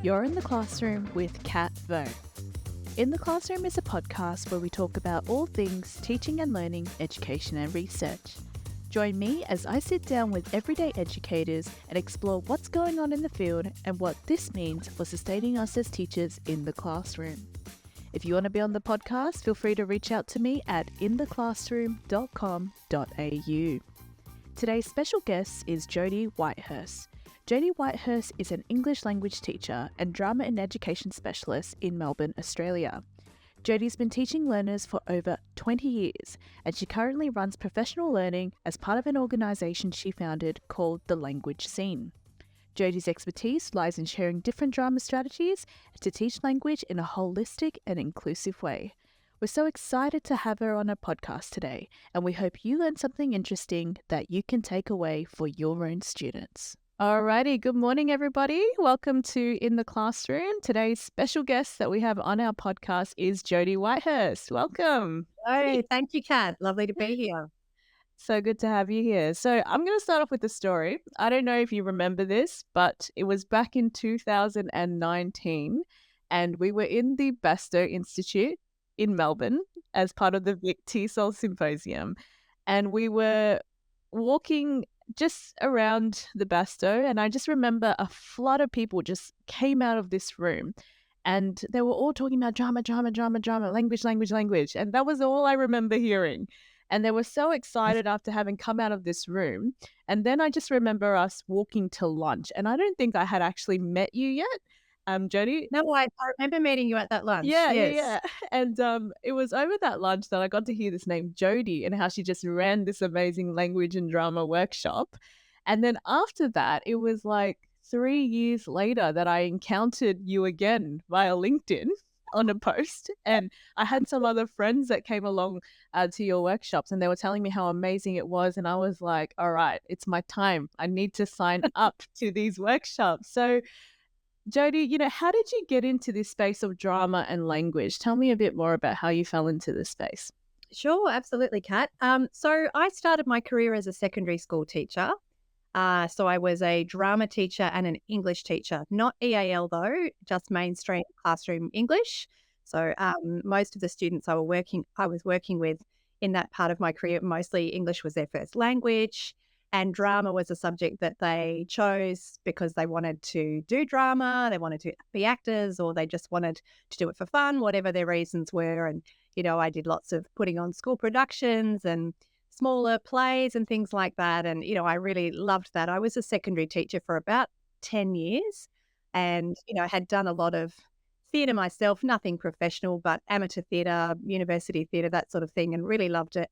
You're in the classroom with Cat Vo. In the Classroom is a podcast where we talk about all things teaching and learning, education and research. Join me as I sit down with everyday educators and explore what's going on in the field and what this means for sustaining us as teachers in the classroom. If you want to be on the podcast, feel free to reach out to me at intheclassroom.com.au. Today's special guest is Jodie Whitehurst. Jodie Whitehurst is an English language teacher and drama and education specialist in Melbourne, Australia. Jodie's been teaching learners for over 20 years, and she currently runs professional learning as part of an organisation she founded called The Language Scene. Jodie's expertise lies in sharing different drama strategies to teach language in a holistic and inclusive way. We're so excited to have her on our podcast today, and we hope you learned something interesting that you can take away for your own students. Alrighty, good morning everybody. Welcome to In the Classroom. Today's special guest that we have on our podcast is Jodie Whitehurst. Welcome. Oh, thank you, Kat. Lovely to be here. So good to have you here. So I'm going to start off with a story. I don't know if you remember this, but it was back in 2019 and we were in the Bastow Institute in Melbourne as part of the VicTESOL symposium. And we were walking just around the Bastow, and I just remember a flood of people just came out of this room and they were all talking about drama, language. And that was all I remember hearing. And they were so excited after having come out of this room. And then I just remember us walking to lunch, and I don't think I had actually met you yet. Jodie? No, I remember meeting you at that lunch. Yeah. And it was over that lunch that I got to hear this name Jodie and how she just ran this amazing language and drama workshop. And then after that, it was like 3 years later that I encountered you again via LinkedIn on a post. And I had some other friends that came along to your workshops, and they were telling me how amazing it was. And I was like, all right, it's my time. I need to sign up to these workshops. So Jodie, how did you get into this space of drama and language? Tell me a bit more about how you fell into this space. Sure, absolutely, Kat. So I started my career as a secondary school teacher. So I was a drama teacher and an English teacher, not EAL though, just mainstream classroom English. So most of the students I was working with in that part of my career, mostly English was their first language. And drama was a subject that they chose because they wanted to do drama, they wanted to be actors, or they just wanted to do it for fun, whatever their reasons were. And, I did lots of putting on school productions and smaller plays and things like that. And, I really loved that. I was a secondary teacher for about 10 years and, had done a lot of theatre myself, nothing professional, but amateur theatre, university theatre, that sort of thing, and really loved it.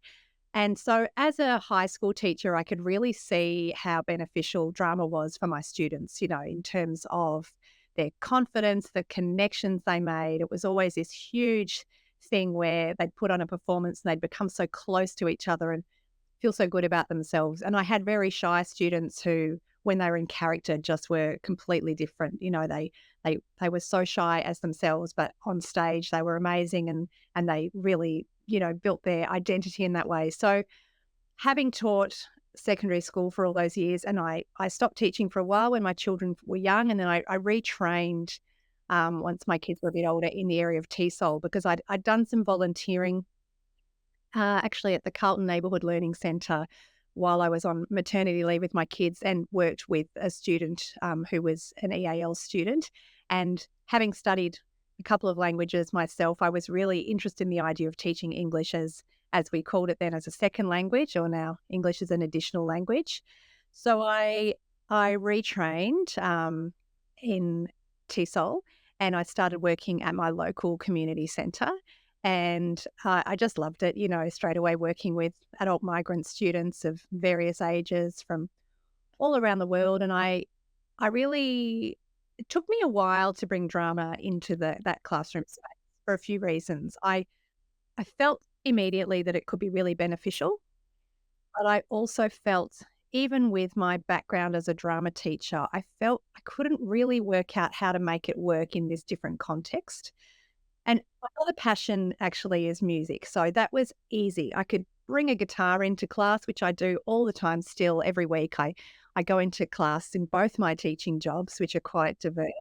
And so as a high school teacher, I could really see how beneficial drama was for my students, in terms of their confidence, the connections they made. It was always this huge thing where they'd put on a performance and they'd become so close to each other and feel so good about themselves. And I had very shy students who, when they were in character, just were completely different. They were so shy as themselves, but on stage they were amazing and they really built their identity in that way. So having taught secondary school for all those years, and I stopped teaching for a while when my children were young, and then I retrained once my kids were a bit older in the area of TESOL because I'd done some volunteering actually at the Carlton Neighbourhood Learning Centre while I was on maternity leave with my kids, and worked with a student who was an EAL student. And having studied a couple of languages myself, I was really interested in the idea of teaching English as we called it then, as a second language, or now English as an additional language. So I retrained in TESOL, and I started working at my local community centre. And I just loved it, straight away working with adult migrant students of various ages from all around the world. And it took me a while to bring drama into that classroom space for a few reasons. I felt immediately that it could be really beneficial, but I also felt, even with my background as a drama teacher, I felt I couldn't really work out how to make it work in this different context. And my other passion actually is music. So that was easy. I could bring a guitar into class, which I do all the time still every week. I go into class in both my teaching jobs, which are quite diverse.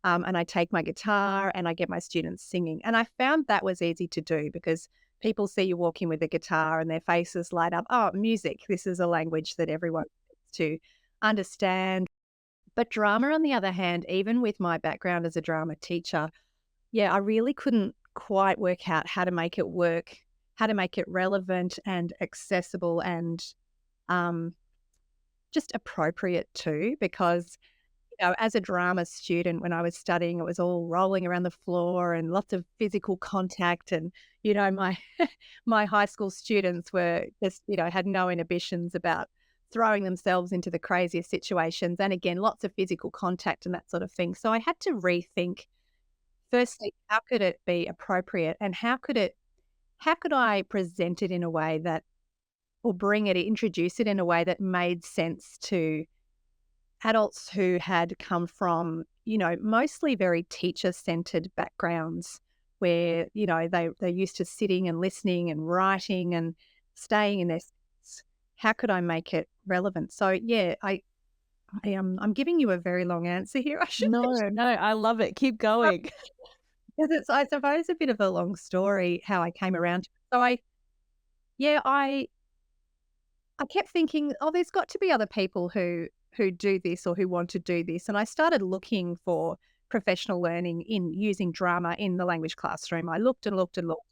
and I take my guitar and I get my students singing. And I found that was easy to do because people see you walking with a guitar and their faces light up. Oh, music. This is a language that everyone needs to understand. But drama, on the other hand, even with my background as a drama teacher, yeah, I really couldn't quite work out how to make it work, how to make it relevant and accessible and um, just appropriate too, because as a drama student, when I was studying, it was all rolling around the floor and lots of physical contact. And, my my high school students were just, had no inhibitions about throwing themselves into the craziest situations. And again, lots of physical contact and that sort of thing. So I had to rethink, firstly, how could it be appropriate and how could I present it in a way that, or introduce it in a way that made sense to adults who had come from, mostly very teacher-centered backgrounds where, they're used to sitting and listening and writing and staying in their seats. How could I make it relevant? So yeah, I'm giving you a very long answer here. I should No, I love it. Keep going. because it's, I suppose, a bit of a long story how I came around to it. So I kept thinking, oh, there's got to be other people who do this or who want to do this. And I started looking for professional learning in using drama in the language classroom. I looked and looked and looked.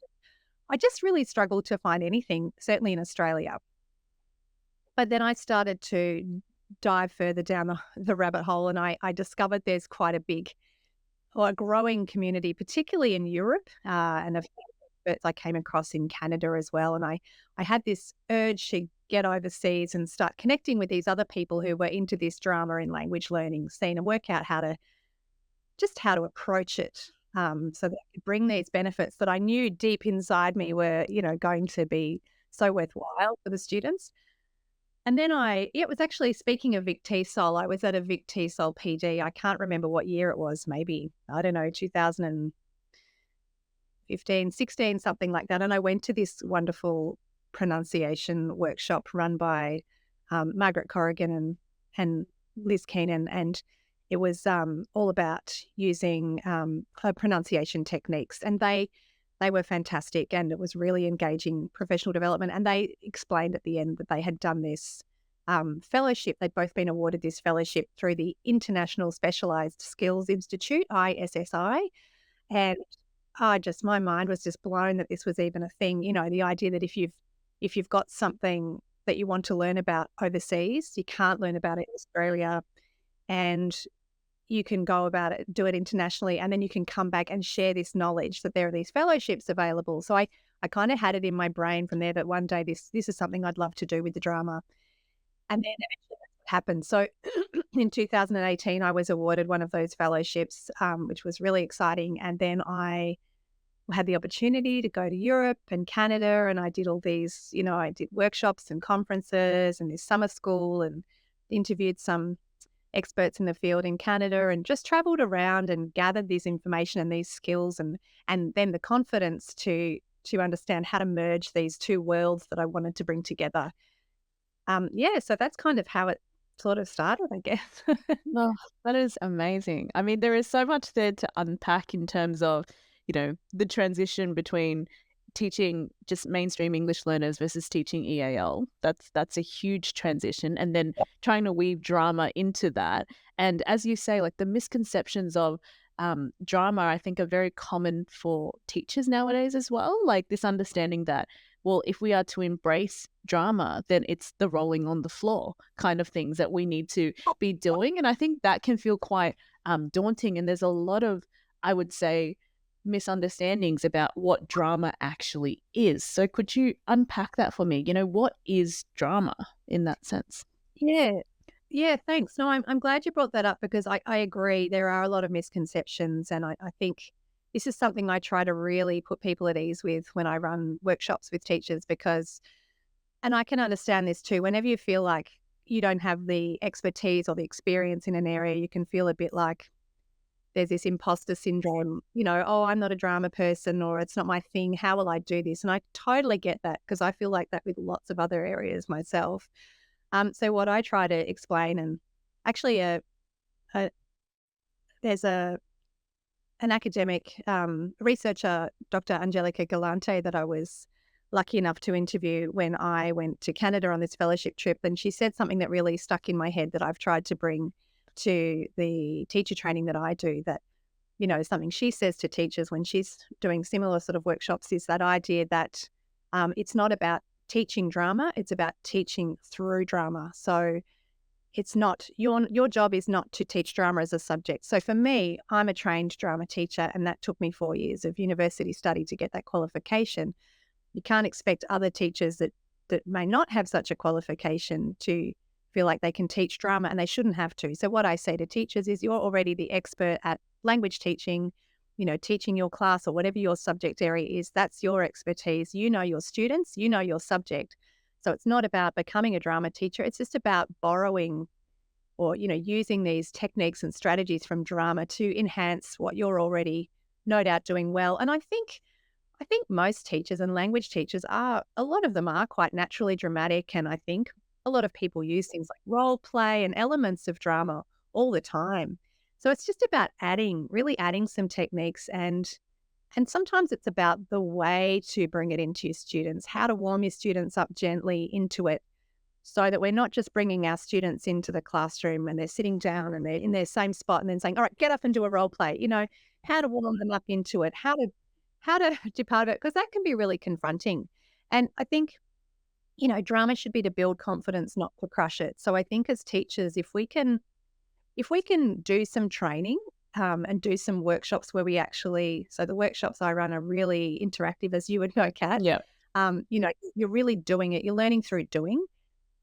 I just really struggled to find anything, certainly in Australia. But then I started to dive further down the rabbit hole, and I discovered there's quite a big or a growing community, particularly in Europe, and a few experts I came across in Canada as well. And I had this urge to get overseas and start connecting with these other people who were into this drama and language learning scene and work out how to approach it, so that I could bring these benefits that I knew deep inside me were, going to be so worthwhile for the students. And then it was actually, speaking of VicTESOL, I was at a VicTESOL PD. I can't remember what year it was, maybe, I don't know, 2015, 16, something like that. And I went to this wonderful pronunciation workshop run by Margaret Corrigan and Liz Keenan. And it was all about using pronunciation techniques. And they were fantastic, and it was really engaging professional development. And they explained at the end that they had done this fellowship. They'd both been awarded this fellowship through the International Specialised Skills Institute, ISSI. And my mind was just blown that this was even a thing. The idea that if you've got something that you want to learn about overseas, you can't learn about it in Australia, and you can go about it, do it internationally, and then you can come back and share this knowledge that there are these fellowships available. So I kind of had it in my brain from there that one day this is something I'd love to do with the drama. And then eventually that's what happened. So in 2018, I was awarded one of those fellowships, which was really exciting. And then I had the opportunity to go to Europe and Canada, and I did all these, I did workshops and conferences and this summer school, and interviewed some experts in the field in Canada, and just traveled around and gathered this information and these skills, and then the confidence to understand how to merge these two worlds that I wanted to bring together. So that's kind of how it sort of started, I guess. Oh, that is amazing. I mean, there is so much there to unpack in terms of, the transition between teaching just mainstream English learners versus teaching EAL. That's a huge transition. And then trying to weave drama into that. And as you say, like the misconceptions of drama, I think are very common for teachers nowadays as well. Like this understanding that, well, if we are to embrace drama, then it's the rolling on the floor kind of things that we need to be doing. And I think that can feel quite daunting. And there's a lot of, I would say, misunderstandings about what drama actually is. So could you unpack that for me? What is drama in that sense? Yeah. Yeah, thanks. No, I'm glad you brought that up, because I agree there are a lot of misconceptions, and I think this is something I try to really put people at ease with when I run workshops with teachers, and I can understand this too, whenever you feel like you don't have the expertise or the experience in an area, you can feel a bit like there's this imposter syndrome, oh, I'm not a drama person, or it's not my thing. How will I do this? And I totally get that, because I feel like that with lots of other areas myself. So what I try to explain, and actually there's a an academic researcher, Dr. Angelica Galante, that I was lucky enough to interview when I went to Canada on this fellowship trip. And she said something that really stuck in my head that I've tried to bring to the teacher training that I do, that, something she says to teachers when she's doing similar sort of workshops is that idea that it's not about teaching drama, it's about teaching through drama. So it's not, your job is not to teach drama as a subject. So for me, I'm a trained drama teacher, and that took me 4 years of university study to get that qualification. You can't expect other teachers that may not have such a qualification to feel like they can teach drama, and they shouldn't have to. So what I say to teachers is, you're already the expert at language teaching, teaching your class or whatever your subject area is. That's your expertise. You know your students, you know your subject. So it's not about becoming a drama teacher. It's just about borrowing or, using these techniques and strategies from drama to enhance what you're already no doubt doing well. And I think most teachers and language teachers a lot of them are quite naturally dramatic. And I think a lot of people use things like role play and elements of drama all the time. So it's just about really adding some techniques, and sometimes it's about the way to bring it into your students, how to warm your students up gently into it, so that we're not just bringing our students into the classroom and they're sitting down and they're in their same spot and then saying, all right, get up and do a role play, how to warm them up into it, how to do part of it, because that can be really confronting. And I think, drama should be to build confidence, not to crush it. So I think as teachers, if we can do some training and do some workshops where we so the workshops I run are really interactive, as you would know, Kat. Yeah. You're really doing it. You're learning through doing.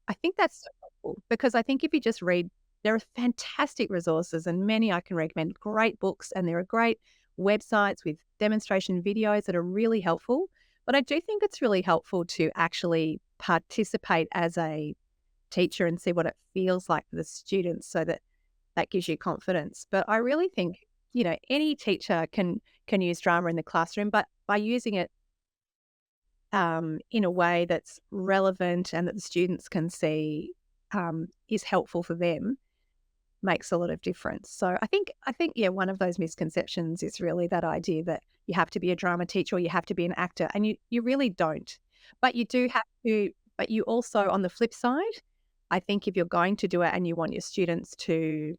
I think that's so helpful, because I think if you just read, there are fantastic resources, and many I can recommend, great books, and there are great websites with demonstration videos that are really helpful. But I do think it's really helpful to actually participate as a teacher and see what it feels like for the students, so that gives you confidence. But I really think, any teacher can use drama in the classroom, but by using it in a way that's relevant and that the students can see is helpful for them, makes a lot of difference. So I think, one of those misconceptions is really that idea that you have to be a drama teacher or you have to be an actor, and you really don't. But you do have to, but you also, on the flip side, I think if you're going to do it and you want your students to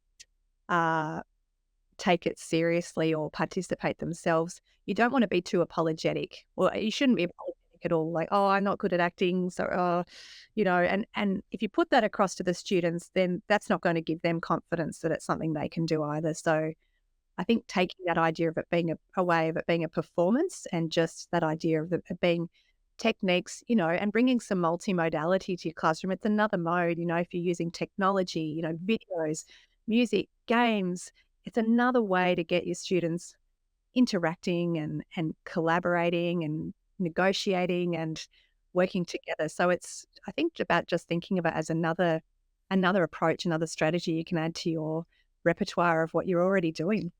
take it seriously or participate themselves, you don't want to be too apologetic, or you shouldn't be apologetic at all. Like, oh, I'm not good at acting. So, and if you put that across to the students, then that's not going to give them confidence that it's something they can do either. So I think taking that idea of it being a way of it being a performance, and just that idea of it being techniques, and bringing some multimodality to your classroom. It's another mode, if you're using technology, videos, music, games, it's another way to get your students interacting and collaborating and negotiating and working together. So it's, I think, about just thinking of it as another approach, another strategy you can add to your repertoire of what you're already doing.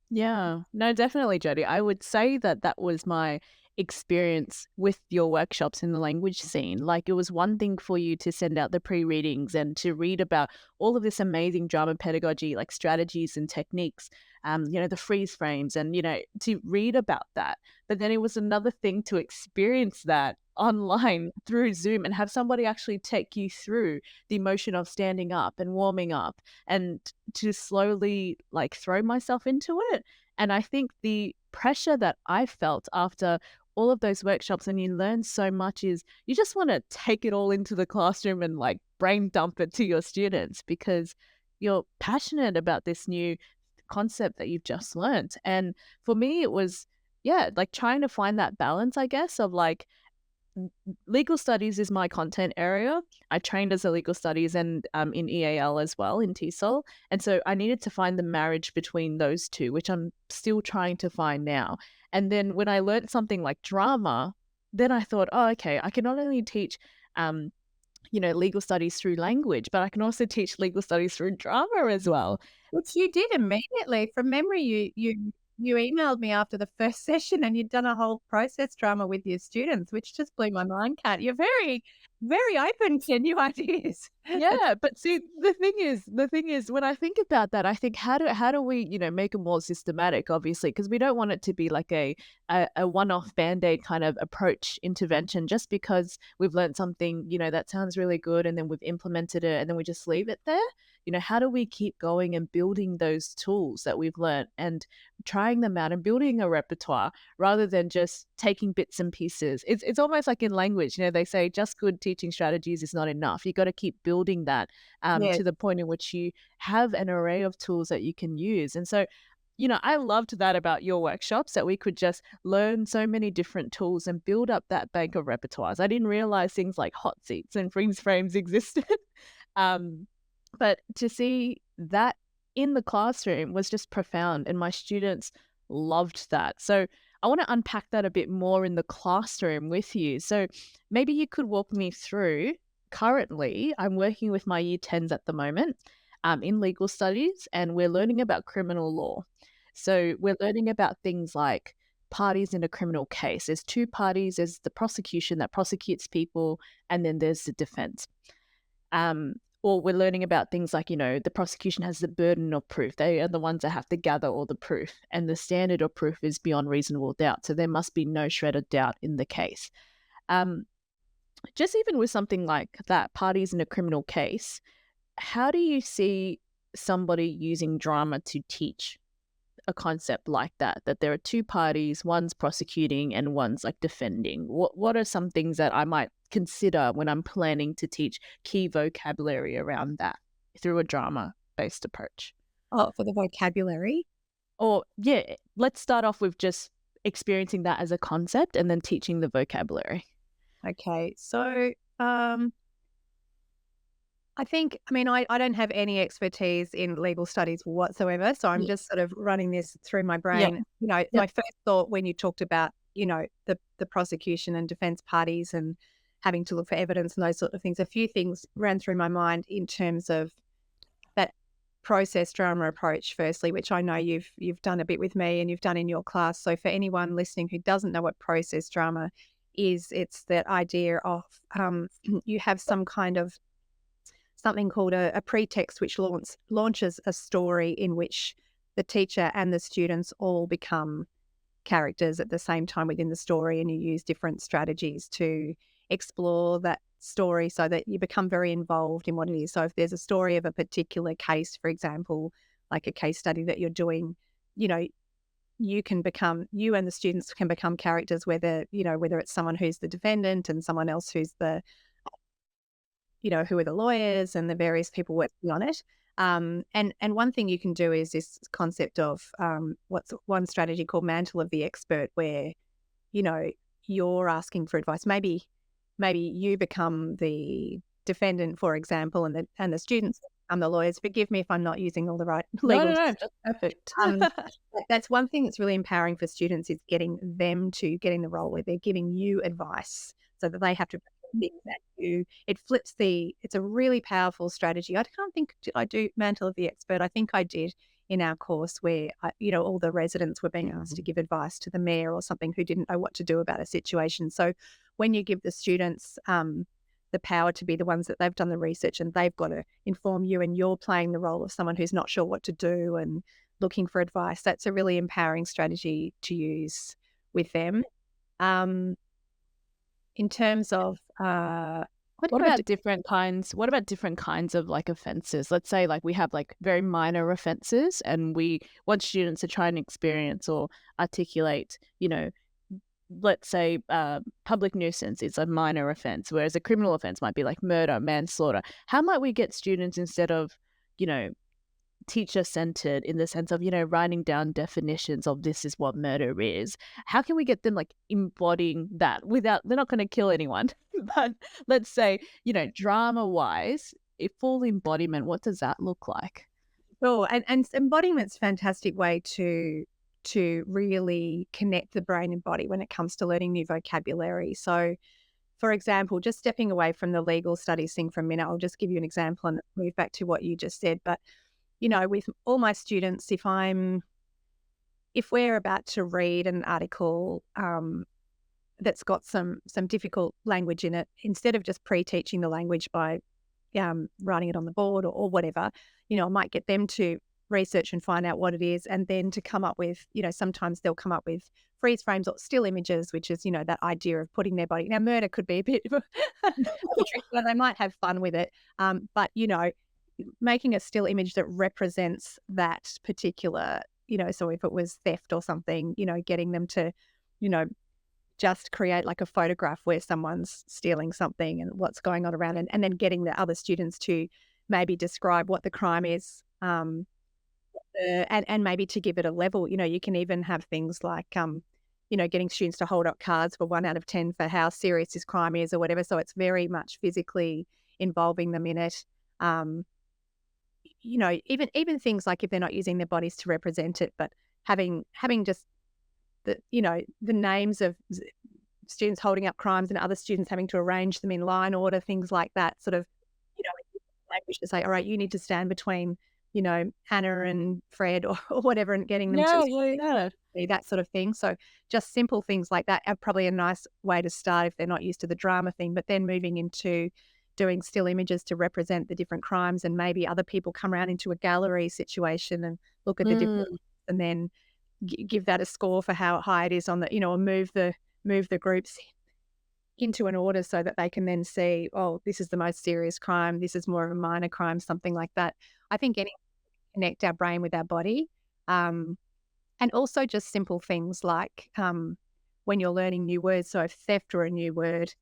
Yeah, no, definitely, Jodie. I would say that was my experience with your workshops in the language scene. Like, it was one thing for you to send out the pre-readings and to read about all of this amazing drama pedagogy, like strategies and techniques, the freeze frames, and, to read about that. But then it was another thing to experience that online through Zoom and have somebody actually take you through the emotion of standing up and warming up, and to slowly throw myself into it. And I think the pressure that I felt after all of those workshops, and you learn so much, is you just want to take it all into the classroom and brain dump it to your students, because you're passionate about this new concept that you've just learned. And for me, it was, trying to find that balance, I guess, of legal studies is my content area. I trained as a legal studies and in EAL as well, in TESOL. And so I needed to find the marriage between those two, which I'm still trying to find now. And then when I learned something like drama, then I thought, oh, okay, I can not only teach, legal studies through language, but I can also teach legal studies through drama as well. Which you did immediately. From memory, you emailed me after the first session, and you'd done a whole process drama with your students, which just blew my mind, Kat. You're very very open to new ideas. Yeah, but see, the thing is, when I think about that, I think how do we, make it more systematic, obviously, because we don't want it to be like a one-off band-aid kind of approach intervention just because we've learned something, that sounds really good and then we've implemented it and then we just leave it there. How do we keep going and building those tools that we've learned and trying them out and building a repertoire rather than just taking bits and pieces? It's almost like in language, they say just good teaching strategies is not enough. You got to keep building that Yeah. to the point in which you have an array of tools that you can use. And so, I loved that about your workshops, that we could just learn so many different tools and build up that bank of repertoires. I didn't realize things like hot seats and freeze frames existed. um, but to see that in the classroom was just profound, and my students loved that. So I want to unpack that a bit more in the classroom with you. So maybe you could walk me through. Currently, I'm working with my year 10s at the moment in legal studies, and we're learning about criminal law. So we're learning about things like parties in a criminal case. There's two parties. There's the prosecution that prosecutes people, and then there's the defense. Or we're learning about things like, the prosecution has the burden of proof. They are the ones that have to gather all the proof, and the standard of proof is beyond reasonable doubt. So there must be no shred of doubt in the case. Just even with something like that, parties in a criminal case, how do you see somebody using drama to teach a concept like that? That there are two parties, one's prosecuting and one's like defending. What are some things that I might consider when I'm planning to teach key vocabulary around that through a drama-based approach? Oh, for the vocabulary. Or yeah, let's start off with just experiencing that as a concept and then teaching the vocabulary. Okay. So, I don't have any expertise in legal studies whatsoever. So I'm Yeah. just sort of running this through my Yep. brain. Yep. My first thought when you talked about, the prosecution and defense parties and having to look for evidence and those sort of things, a few things ran through my mind in terms of that process drama approach, firstly, which I know you've done a bit with me and you've done in your class. So for anyone listening who doesn't know what process drama is, it's that idea of you have some kind of something called a pretext, which launches a story in which the teacher and the students all become characters at the same time within the story, and you use different strategies to explore that story so that you become very involved in what it is. So if there's a story of a particular case, for example, like a case study that you're doing, you know, you and the students can become characters, whether it's someone who's the defendant and someone else who's who are the lawyers and the various people working on it. And one thing you can do is this concept of what's one strategy called mantle of the expert, where, you're asking for advice. Maybe you become the defendant, for example, and the students become the lawyers. Forgive me if I'm not using all the right No, legal. no, that's perfect. That's one thing that's really empowering for students, is getting them to get in the role where they're giving you advice so that they have to think that it's a really powerful strategy. I can't think, did I do mantle of the expert? I think I did in our course, where all the residents were being asked to give advice to the mayor or something who didn't know what to do about a situation. So when you give the students the power to be the ones that they've done the research and they've got to inform you, and you're playing the role of someone who's not sure what to do and looking for advice, that's a really empowering strategy to use with them. In terms of What about different kinds of like offenses? Let's say like we have like very minor offenses and we want students to try and experience or articulate, let's say public nuisance is a minor offense, whereas a criminal offense might be like murder, manslaughter. How might we get students, instead of, teacher-centered in the sense of, writing down definitions of this is what murder is, how can we get them like embodying that without, they're not going to kill anyone, but let's say, drama-wise, a full embodiment, what does that look like? Sure, and embodiment's a fantastic way to really connect the brain and body when it comes to learning new vocabulary. So, for example, just stepping away from the legal studies thing for a minute, I'll just give you an example and move back to what you just said. But, with all my students, if we're about to read an article, that's got some difficult language in it, instead of just pre-teaching the language by writing it on the board or whatever, I might get them to research and find out what it is, and then to come up with, sometimes they'll come up with freeze frames or still images, which is, that idea of putting their body. Now, murder could be a bit of a tricky one. They might have fun with it, but making a still image that represents that particular, so if it was theft or something, getting them to, just create like a photograph where someone's stealing something and what's going on around, and then getting the other students to maybe describe what the crime is, and maybe to give it a level. You can even have things like, getting students to hold up cards for 1 out of 10 for how serious this crime is or whatever. So it's very much physically involving them in it. Even things like if they're not using their bodies to represent it, but having just the names of students holding up crimes and other students having to arrange them in line order, things like that, sort of, language to say, all right, you need to stand between, Hannah and Fred or whatever, and getting them to see that sort of thing. So just simple things like that are probably a nice way to start if they're not used to the drama thing, but then moving into doing still images to represent the different crimes, and maybe other people come around into a gallery situation and look at the different, and then give that a score for how high it is on the, or move the groups into an order so that they can then see, oh, this is the most serious crime, this is more of a minor crime, something like that. I think any connect our brain with our body, and also just simple things like when you're learning new words. So if theft were a new word,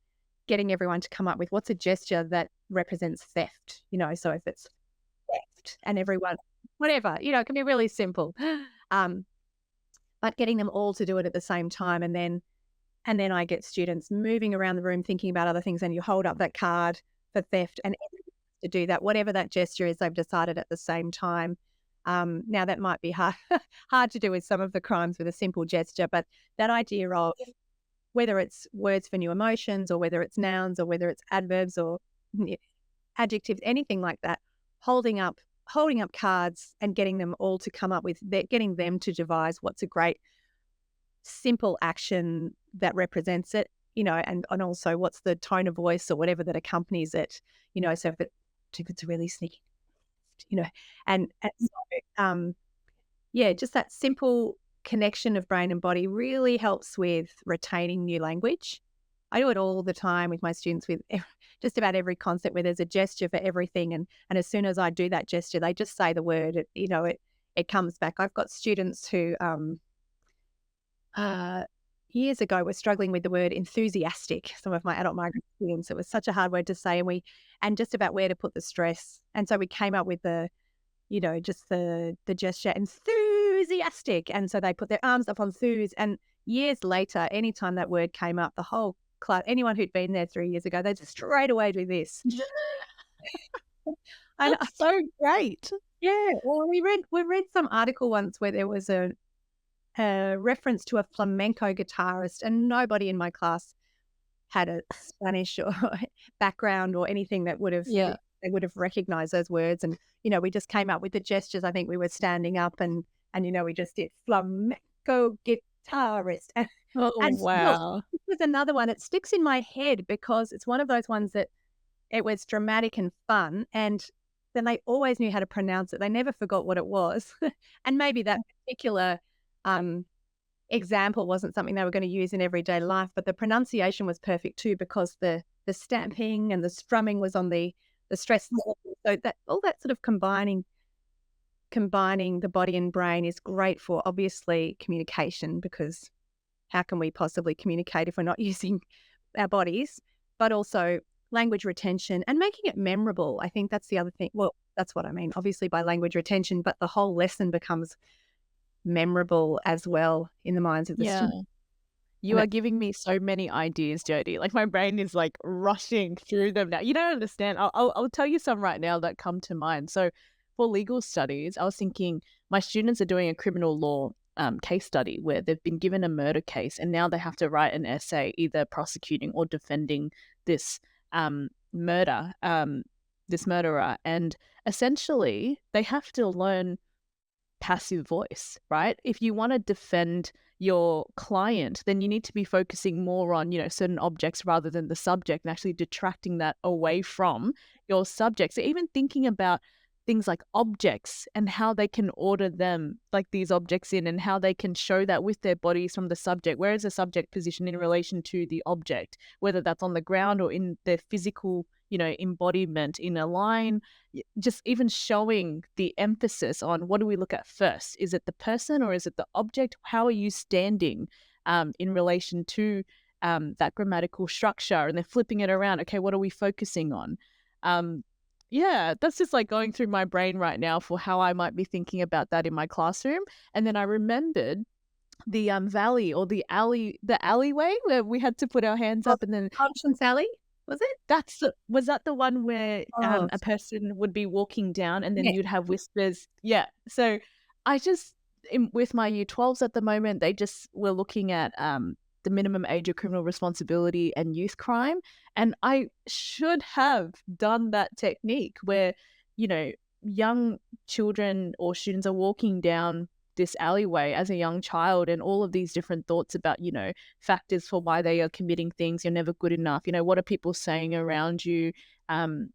getting everyone to come up with what's a gesture that represents theft. So if it's theft, and everyone, whatever, it can be really simple. But getting them all to do it at the same time, and then I get students moving around the room thinking about other things, and you hold up that card for theft, and everyone has to do that, whatever that gesture is they've decided at the same time. Now that might be hard to do with some of the crimes with a simple gesture, but that idea of whether it's words for new emotions, or whether it's nouns, or whether it's adverbs or adjectives, anything like that, holding up cards and getting them all to come up with, getting them to devise what's a great simple action that represents it, and also what's the tone of voice or whatever that accompanies it, so if it's a really sneaky, and so, just that simple connection of brain and body really helps with retaining new language. I do it all the time with my students with just about every concept where there's a gesture for everything. And as soon as I do that gesture, they just say the word, it comes back. I've got students who years ago were struggling with the word enthusiastic. Some of my adult migrant students, it was such a hard word to say, and just about where to put the stress. And so we came up with just the gesture enthusiastic. And so they put their arms up on enthuse. And years later, anytime that word came up, the whole class, anyone who'd been there 3 years ago, they'd just straight away do this. That's so great. Yeah. Well, we read some article once where there was a reference to a flamenco guitarist, and nobody in my class had a Spanish or background or anything that would have they would have recognized those words. And we just came up with the gestures. I think we were standing up and we just did flamenco guitarist. Oh, and wow. This was another one. It sticks in my head because it's one of those ones that it was dramatic and fun, and then they always knew how to pronounce it. They never forgot what it was. And maybe that particular example wasn't something they were going to use in everyday life, but the pronunciation was perfect too, because the stamping and the strumming was on the stress level. So that all that sort of combining the body and brain is great for, obviously, communication, because how can we possibly communicate if we're not using our bodies, but also language retention and making it memorable. I think that's the other thing. Well, that's what I mean, obviously, by language retention, but the whole lesson becomes memorable as well in the minds of the students. You are giving me so many ideas, Jodie. Like, my brain is like rushing through them now. You don't understand. I'll tell you some right now that come to mind. So for legal studies, I was thinking my students are doing a criminal law case study where they've been given a murder case, and now they have to write an essay either prosecuting or defending this murderer. And essentially they have to learn passive voice, right? If you want to defend your client, then you need to be focusing more on, certain objects rather than the subject, and actually detracting that away from your subject. So even thinking about things like objects and how they can order them, like these objects in, and how they can show that with their bodies from the subject. Where is the subject position in relation to the object, whether that's on the ground or in their physical, embodiment in a line. Just even showing the emphasis on, what do we look at first? Is it the person or is it the object? How are you standing in relation to that grammatical structure? And then flipping it around. Okay, what are we focusing on? Yeah, that's just like going through my brain right now for how I might be thinking about that in my classroom. And then I remembered the valley, or the alleyway where we had to put our hands Oh, up, and then Conscience Alley, was it? was that the one where Oh, a person would be walking down and then yeah. you'd have whispers? Yeah. So I just, with my year 12s at the moment, they just were looking at the minimum age of criminal responsibility and youth crime. And I should have done that technique where, young children or students are walking down this alleyway as a young child, and all of these different thoughts about, factors for why they are committing things. You're never good enough. What are people saying around you? Um,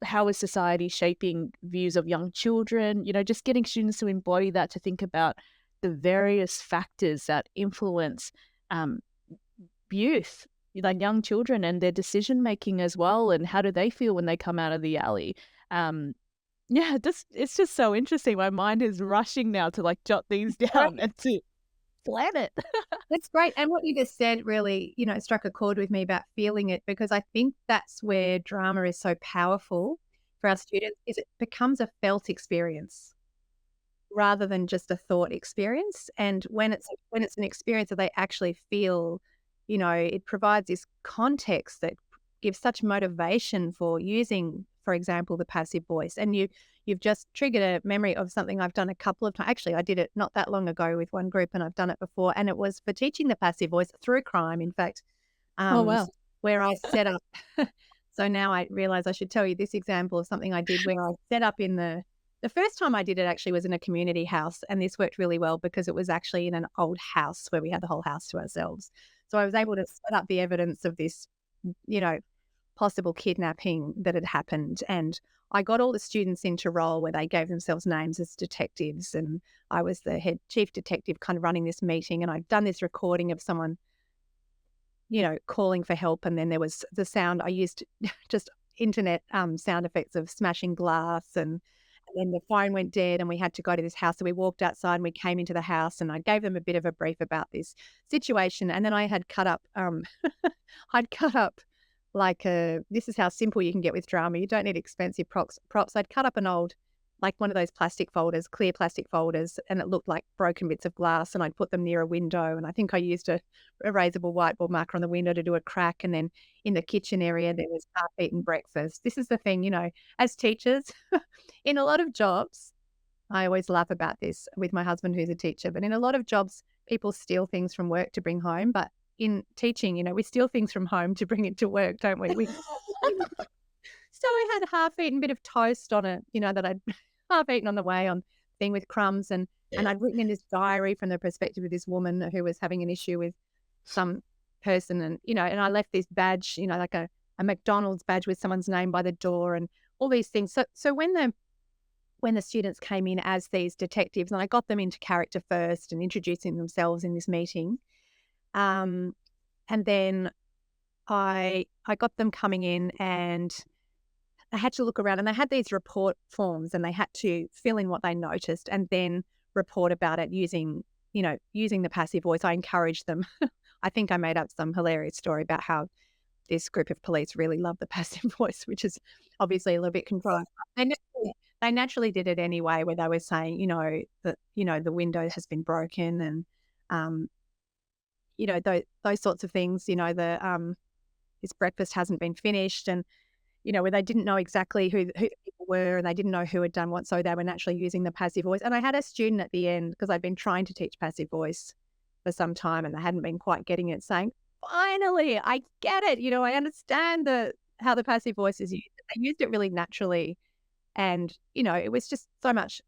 how is society shaping views of young children? Just getting students to embody that, to think about the various factors that influence um, youth, like young children, and their decision making as well, and how do they feel when they come out of the alley. Yeah, it's just so interesting. My mind is rushing now to like jot these down and to plan it. That's great. And what you just said really, struck a chord with me about feeling it, because I think that's where drama is so powerful for our students, is it becomes a felt experience rather than just a thought experience. And when it's an experience that they actually feel, it provides this context that gives such motivation for using, for example, the passive voice. And you've just triggered a memory of something I've done a couple of times. Actually, I did it not that long ago with one group, and I've done it before. And it was for teaching the passive voice through crime, in fact, Oh, wow. where I set up. So now I realize I should tell you this example of something I did where I set up in the first time I did it actually was in a community house, and this worked really well because it was actually in an old house where we had the whole house to ourselves. So I was able to set up the evidence of this, possible kidnapping that had happened. And I got all the students into role where they gave themselves names as detectives. And I was the head chief detective kind of running this meeting. And I'd done this recording of someone, calling for help. And then there was the sound. I used just internet sound effects of smashing glass, and then the phone went dead and we had to go to this house. So we walked outside and we came into the house, and I gave them a bit of a brief about this situation. And then I had cut up, I'd cut up like this is how simple you can get with drama. You don't need expensive props. I'd cut up an old, like one of those plastic folders, clear plastic folders, and it looked like broken bits of glass, and I'd put them near a window. And I think I used a erasable whiteboard marker on the window to do a crack. And then in the kitchen area, there was half-eaten breakfast. This is the thing, as teachers, in a lot of jobs, I always laugh about this with my husband who's a teacher, but in a lot of jobs, people steal things from work to bring home. But in teaching, we steal things from home to bring it to work, don't we? So I had a half-eaten bit of toast on it, that I'd half-eaten on the way on thing with crumbs. And I'd written in this diary from the perspective of this woman who was having an issue with some person. And, and I left this badge, like a McDonald's badge with someone's name by the door and all these things. So when the students came in as these detectives, and I got them into character first and introducing themselves in this meeting, and then I got them coming in, and I had to look around, and they had these report forms, and they had to fill in what they noticed and then report about it using the passive voice. I encouraged them. I think I made up some hilarious story about how this group of police really love the passive voice, which is obviously a little bit contrived. They naturally did it anyway, where they were saying, that, the window has been broken, and, those sorts of things, this breakfast hasn't been finished, and, where they didn't know exactly who the people were, and they didn't know who had done what. So they were naturally using the passive voice. And I had a student at the end, because I'd been trying to teach passive voice for some time and they hadn't been quite getting it, saying, finally, I get it. I understand how the passive voice is used. They used it really naturally. And, it was just so much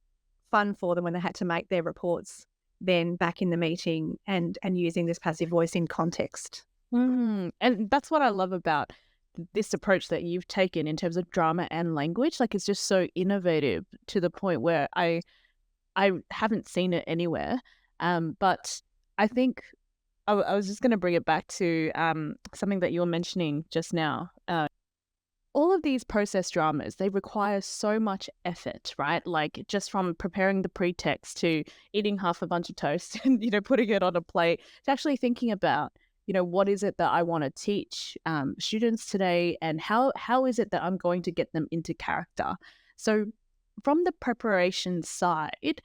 fun for them when they had to make their reports then back in the meeting and using this passive voice in context. And that's what I love about this approach that you've taken in terms of drama and language. Like, it's just so innovative to the point where I haven't seen it anywhere. But I think I was just going to bring it back to something that you were mentioning just now. All of these process dramas, they require so much effort, right? Like, just from preparing the pretext to eating half a bunch of toast and, putting it on a plate, to actually thinking about, what is it that I want to teach students today, and how is it that I'm going to get them into character? So from the preparation side,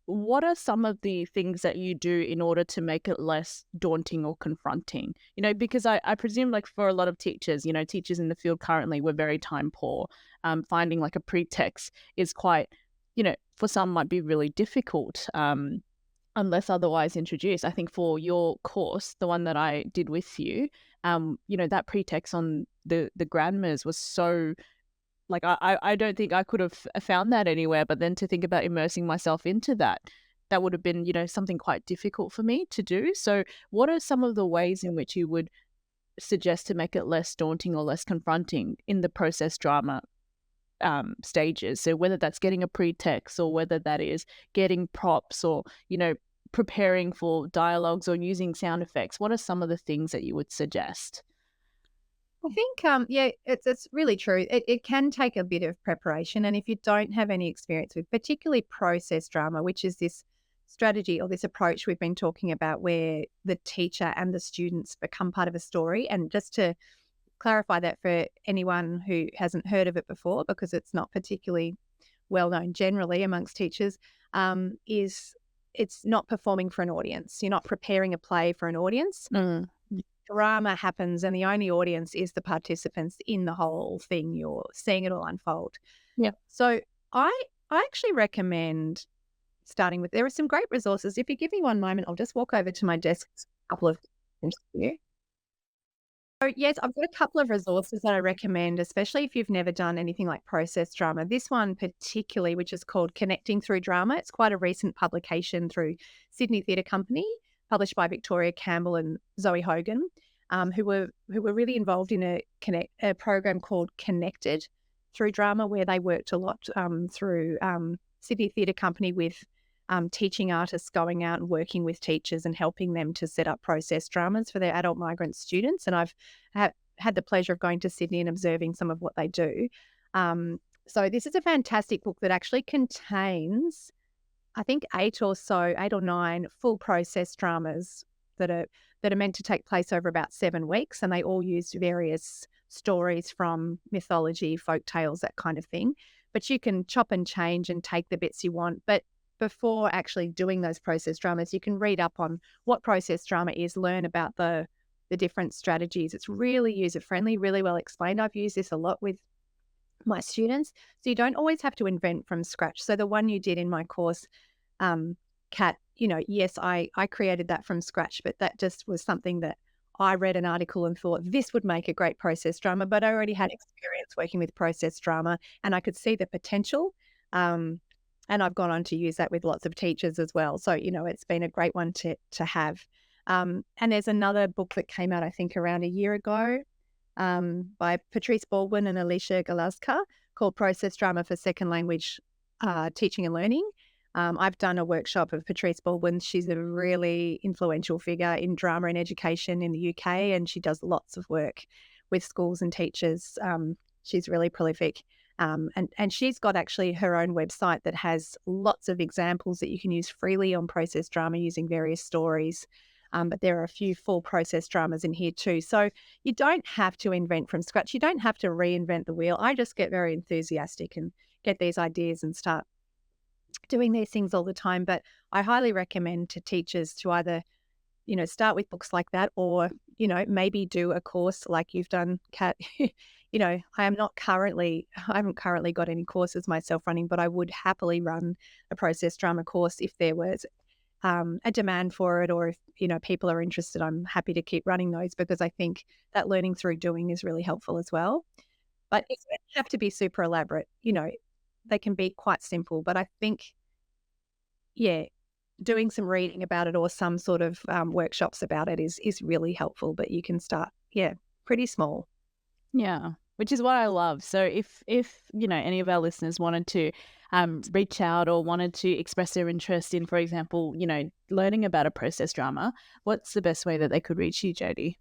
what are some of the things that you do in order to make it less daunting or confronting? Because I presume, like, for a lot of teachers, teachers in the field currently, we're very time poor. Finding like a pretext is quite, for some might be really difficult, unless otherwise introduced. I think for your course, the one that I did with you, that pretext on the grandmas was so, like, I don't think I could have found that anywhere. But then to think about immersing myself into that would have been, something quite difficult for me to do. So what are some of the ways in which you would suggest to make it less daunting or less confronting in the process drama stages? So whether that's getting a pretext, or whether that is getting props, or, preparing for dialogues or using sound effects, what are some of the things that you would suggest? I think, yeah, it's really true. It can take a bit of preparation. And if you don't have any experience with particularly process drama, which is this strategy or this approach we've been talking about where the teacher and the students become part of a story. And just to clarify that for anyone who hasn't heard of it before, because it's not particularly well known generally amongst teachers, is it's not performing for an audience. You're not preparing a play for an audience. Drama happens and the only audience is the participants in the whole thing. You're seeing it all unfold. Yeah. So I actually recommend starting with, there are some great resources. If you give me one moment, I'll just walk over to my desk. A couple of things for you. So yes, I've got a couple of resources that I recommend, especially if you've never done anything like process drama. This one particularly, which is called Connecting Through Drama. It's quite a recent publication through Sydney Theatre Company, published by Victoria Campbell and Zoe Hogan, who were really involved in a program called Connected Through Drama, where they worked a lot through Sydney Theatre Company with teaching artists going out and working with teachers and helping them to set up process dramas for their adult migrant students. And I've had the pleasure of going to Sydney and observing some of what they do. So this is a fantastic book that actually contains, I think, 8 or 9 full process dramas that are meant to take place over about 7 weeks, and they all use various stories from mythology, folk tales, that kind of thing. But you can chop and change and take the bits you want. But before actually doing those process dramas, you can read up on what process drama is, learn about the different strategies. It's really user-friendly, really well explained. I've used this a lot with my students. So you don't always have to invent from scratch. So the one you did in my course, Kat, yes, I created that from scratch, but that just was something that I read an article and thought this would make a great process drama, but I already had experience working with process drama and I could see the potential. And I've gone on to use that with lots of teachers as well. So, it's been a great one to have. And there's another book that came out, I think, around a year ago by Patrice, Baldwin and Alicja Galazka, called Process Drama for Second Language Teaching and Learning. I've done a workshop of Patrice Baldwin. She's a really influential figure in drama and education in the UK, and she does lots of work with schools and teachers. She's really prolific. And she's got actually her own website that has lots of examples that you can use freely on process drama using various stories. But there are a few full process dramas in here too. So you don't have to invent from scratch. You don't have to reinvent the wheel. I just get very enthusiastic and get these ideas and start doing these things all the time. But I highly recommend to teachers to either, start with books like that, or, maybe do a course like you've done, Kat. I haven't currently got any courses myself running, but I would happily run a process drama course if there was a demand for it, or if, people are interested. I'm happy to keep running those because I think that learning through doing is really helpful as well. But it doesn't have to be super elaborate. They can be quite simple. But I think yeah, doing some reading about it or some sort of workshops about it is really helpful. But you can start, pretty small. Yeah, which is what I love. So if any of our listeners wanted to reach out or wanted to express their interest in, for example, learning about a process drama, what's the best way that they could reach you, Jodie?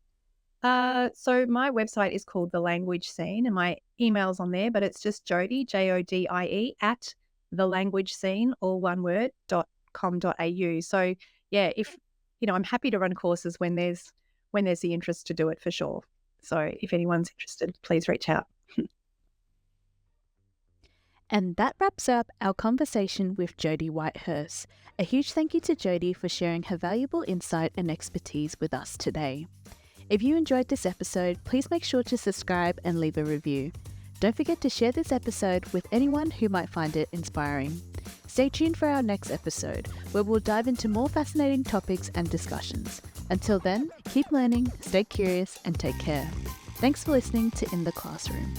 So my website is called The Language Scene, and my email's on there, but it's just Jodie, Jodie, at The Language Scene, all one word, .com.au. So if I'm happy to run courses when there's the interest to do it, for sure. So if anyone's interested, please reach out. And that wraps up our conversation with Jodie Whitehurst. A huge thank you to Jodie for sharing her valuable insight and expertise with us today. If you enjoyed this episode, please make sure to subscribe and leave a review. Don't forget to share this episode with anyone who might find it inspiring. Stay tuned for our next episode, where we'll dive into more fascinating topics and discussions. Until then, keep learning, stay curious, and take care. Thanks for listening to In the Classroom.